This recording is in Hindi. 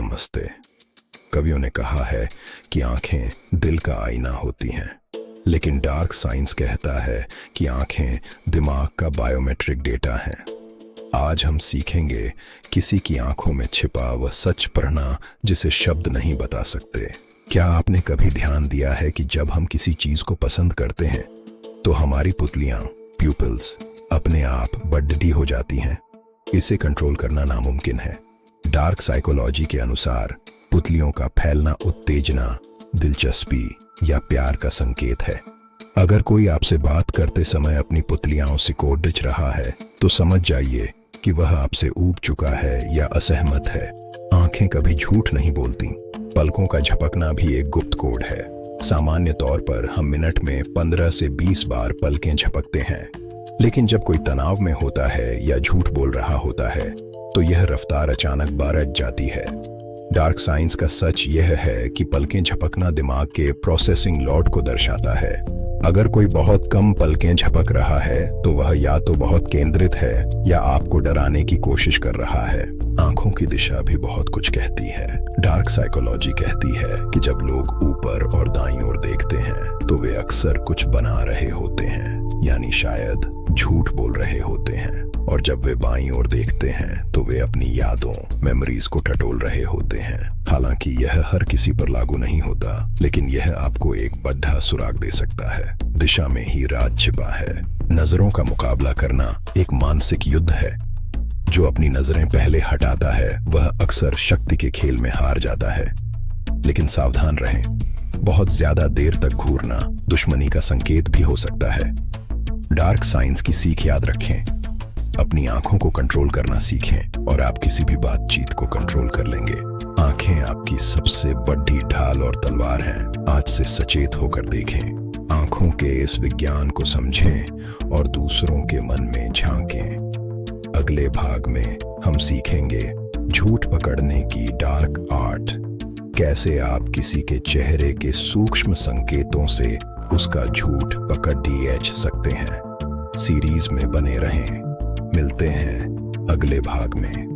नमस्ते। कवियों ने कहा है कि आंखें दिल का आईना होती हैं, लेकिन डार्क साइंस कहता है कि आंखें दिमाग का बायोमेट्रिक डेटा हैं। आज हम सीखेंगे किसी की आंखों में छिपा वह सच पढ़ना जिसे शब्द नहीं बता सकते। क्या आपने कभी ध्यान दिया है कि जब हम किसी चीज को पसंद करते हैं तो हमारी पुतलियां प्यूपिल्स अपने आप बड्डी हो जाती हैं? इसे कंट्रोल करना नामुमकिन है। डार्क साइकोलॉजी के अनुसार पुतलियों का फैलना उत्तेजना, दिलचस्पी या प्यार का संकेत है। अगर कोई आपसे बात करते समय अपनी पुतलियां सिकोड़ रहा है तो समझ जाइए कि वह आपसे ऊब चुका है या असहमत है। आंखें कभी झूठ नहीं बोलती। पलकों का झपकना भी एक गुप्त कोड है। सामान्य तौर पर हम मिनट में 15 से 20 बार पलकें झपकते हैं, लेकिन जब कोई तनाव में होता है या झूठ बोल रहा होता है तो यह रफ्तार अचानक बढ़ जाती है। डार्क साइंस का सच यह है कि पलकें झपकना दिमाग के प्रोसेसिंग लॉट को दर्शाता है। अगर कोई बहुत कम पलकें झपक रहा है तो वह या तो बहुत केंद्रित है या आपको डराने की कोशिश कर रहा है। आंखों की दिशा भी बहुत कुछ कहती है। डार्क साइकोलॉजी कहती है कि जब लोग ऊपर और दाईं ओर देखते हैं तो वे अक्सर कुछ बना रहे होते हैं, यानी शायद झूठ बोल रहे होते हैं। और जब वे बाईं ओर देखते हैं तो वे अपनी यादों, मेमोरीज को टटोल रहे होते हैं। हालांकि यह हर किसी पर लागू नहीं होता, लेकिन यह आपको एक बड़ा सुराग दे सकता है। दिशा में ही राज छिपा है। नजरों का मुकाबला करना एक मानसिक युद्ध है। जो अपनी नजरें पहले हटाता है वह अक्सर शक्ति के खेल में हार जाता है। लेकिन सावधान रहें, बहुत ज्यादा देर तक घूरना दुश्मनी का संकेत भी हो सकता है। डार्क साइंस की सीख याद रखें, अपनी आंखों को कंट्रोल करना सीखें और आप किसी भी बातचीत को कंट्रोल कर लेंगे। आंखें आपकी सबसे बड़ी ढाल और तलवार हैं। आज से सचेत होकर देखें, आंखों के इस विज्ञान को समझें और दूसरों के मन में झांकें। अगले भाग में हम सीखेंगे झूठ पकड़ने की डार्क आर्ट, कैसे आप किसी के चेहरे के सूक्ष्म संकेतों से उसका झूठ पकड़ सकते हैं। सीरीज में बने रहें। मिलते हैं अगले भाग में।